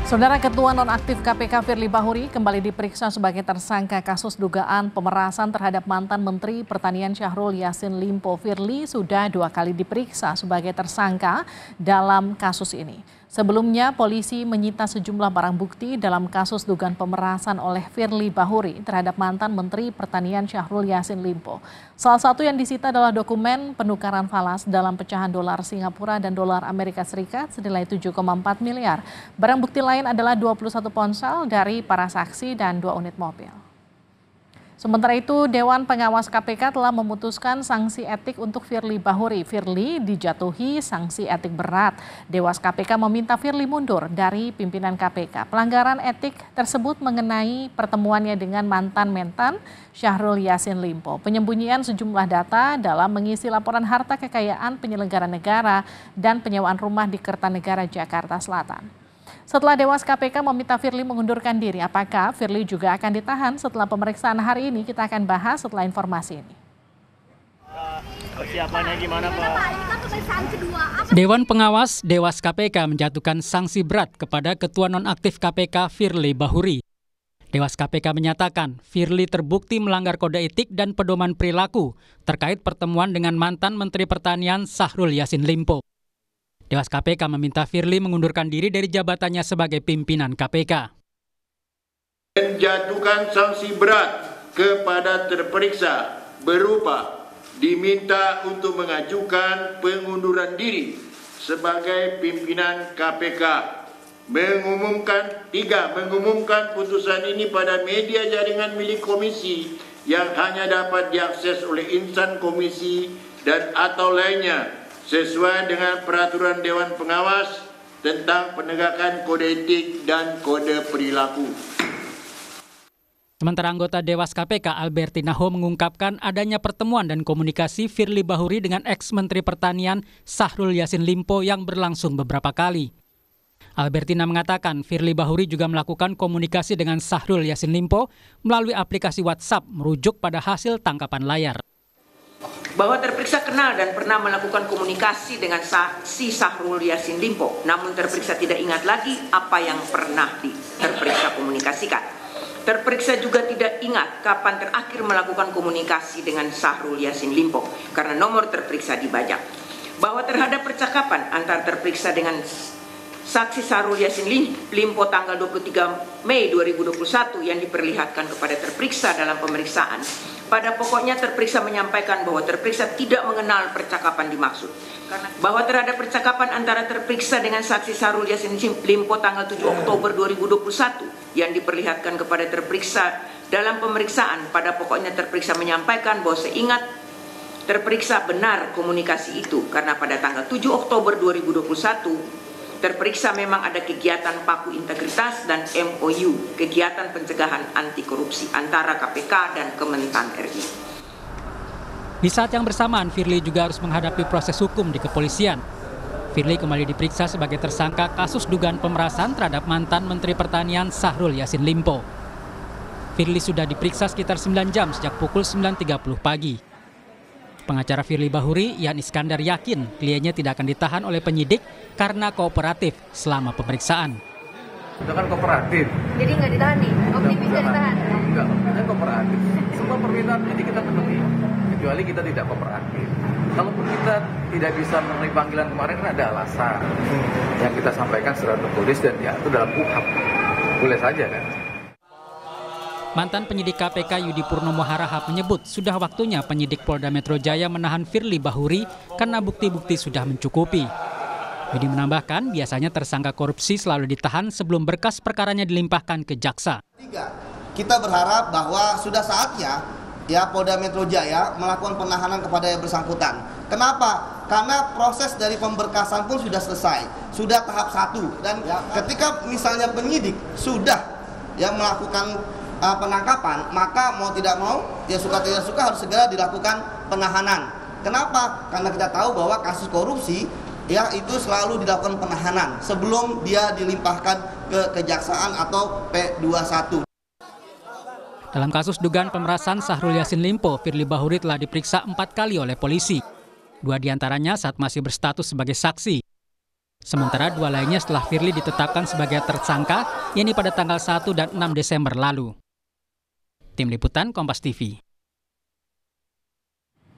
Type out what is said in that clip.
Saudara Ketua Nonaktif KPK Firly Bahuri kembali diperiksa sebagai tersangka kasus dugaan pemerasan terhadap mantan Menteri Pertanian Syahrul Yassin Limpo. Firly sudah 2 kali diperiksa sebagai tersangka dalam kasus ini. Sebelumnya, polisi menyita sejumlah barang bukti dalam kasus dugaan pemerasan oleh Firly Bahuri terhadap mantan Menteri Pertanian Syahrul Yassin Limpo. Salah satu yang disita adalah dokumen penukaran falas dalam pecahan dolar Singapura dan dolar Amerika Serikat senilai 7,4 miliar. Barang bukti lain adalah 21 ponsel dari para saksi dan 2 unit mobil. Sementara itu, Dewan Pengawas KPK telah memutuskan sanksi etik untuk Firly Bahuri. Firly dijatuhi sanksi etik berat. Dewas KPK meminta Firly mundur dari pimpinan KPK. Pelanggaran etik tersebut mengenai pertemuannya dengan mantan Mentan Syahrul Yassin Limpo, penyembunyian sejumlah data dalam mengisi laporan harta kekayaan penyelenggara negara, dan penyewaan rumah di Kertanegara, Jakarta Selatan. Setelah Dewas KPK meminta Firly mengundurkan diri, apakah Firly juga akan ditahan setelah pemeriksaan hari ini? Kita akan bahas setelah informasi ini. Persiapannya gimana, Pak? Dewan Pengawas Dewas KPK menjatuhkan sanksi berat kepada Ketua Nonaktif KPK Firly Bahuri. Dewas KPK menyatakan Firly terbukti melanggar kode etik dan pedoman perilaku terkait pertemuan dengan mantan Menteri Pertanian Syahrul Yassin Limpo. Dewas KPK meminta Firly mengundurkan diri dari jabatannya sebagai pimpinan KPK. Menjatuhkan sanksi berat kepada terperiksa berupa diminta untuk mengajukan pengunduran diri sebagai pimpinan KPK. Mengumumkan putusan ini pada media jaringan milik komisi yang hanya dapat diakses oleh insan komisi dan atau lainnya sesuai dengan peraturan Dewan Pengawas tentang penegakan kode etik dan kode perilaku. Sementara anggota Dewas KPK Albertina Ho mengungkapkan adanya pertemuan dan komunikasi Firly Bahuri dengan ex-Menteri Pertanian Syahrul Yassin Limpo yang berlangsung beberapa kali. Albertina mengatakan Firly Bahuri juga melakukan komunikasi dengan Syahrul Yassin Limpo melalui aplikasi WhatsApp merujuk pada hasil tangkapan layar. Bahwa terperiksa kenal dan pernah melakukan komunikasi dengan saksi Syahrul Yassin Limpo, namun terperiksa tidak ingat lagi apa yang pernah terperiksa komunikasikan. Terperiksa juga tidak ingat kapan terakhir melakukan komunikasi dengan Syahrul Yassin Limpo karena nomor terperiksa dibajak. Bahwa terhadap percakapan antara terperiksa dengan saksi Syahrul Yassin Limpo tanggal 23 Mei 2021 yang diperlihatkan kepada terperiksa dalam pemeriksaan, pada pokoknya terperiksa menyampaikan bahwa terperiksa tidak mengenal percakapan dimaksud. Bahwa terhadap percakapan antara terperiksa dengan saksi Syahrul Yassin Limpo tanggal 7 Oktober 2021 yang diperlihatkan kepada terperiksa dalam pemeriksaan, pada pokoknya terperiksa menyampaikan bahwa seingat terperiksa benar komunikasi itu karena pada tanggal 7 Oktober 2021 terperiksa memang ada kegiatan paku integritas dan MOU, kegiatan pencegahan anti korupsi antara KPK dan Kementan RI. Di saat yang bersamaan, Firly juga harus menghadapi proses hukum di kepolisian. Firly kembali diperiksa sebagai tersangka kasus dugaan pemerasan terhadap mantan Menteri Pertanian Syahrul Yassin Limpo. Firly sudah diperiksa sekitar 9 jam sejak pukul 9.30 pagi. Pengacara Firly Bahuri, Yan Iskandar, yakin kliennya tidak akan ditahan oleh penyidik karena kooperatif selama pemeriksaan. Sudah kan kooperatif. Jadi nggak ditahan nih? Optimis nggak ditahan? Enggak, kita kooperatif. Semua permintaan penyidik kita penuhi, kecuali kita tidak kooperatif. Kalaupun kita tidak bisa memenuhi panggilan kemarin, kan ada alasan yang kita sampaikan secara tertulis dan diatur dalam KUHP. Boleh saja kan? Mantan penyidik KPK Yudi Purnomo Harahap menyebut sudah waktunya penyidik Polda Metro Jaya menahan Firly Bahuri karena bukti-bukti sudah mencukupi. Yudi menambahkan biasanya tersangka korupsi selalu ditahan sebelum berkas perkaranya dilimpahkan ke jaksa. Kita berharap bahwa sudah saatnya Polda Metro Jaya melakukan penahanan kepada yang bersangkutan. Kenapa? Karena proses dari pemberkasan pun sudah selesai, sudah tahap 1. Dan ketika misalnya penyidik sudah melakukan penangkapan, maka mau tidak mau, suka tidak suka harus segera dilakukan penahanan. Kenapa? Karena kita tahu bahwa kasus korupsi itu selalu dilakukan penahanan sebelum dia dilimpahkan ke kejaksaan atau P21. Dalam kasus dugaan pemerasan Syahrul Yassin Limpo, Firly Bahuri telah diperiksa 4 kali oleh polisi. 2 diantaranya saat masih berstatus sebagai saksi. Sementara 2 lainnya setelah Firly ditetapkan sebagai tersangka, yakni pada tanggal 1 dan 6 Desember lalu. Tim Liputan Kompas TV.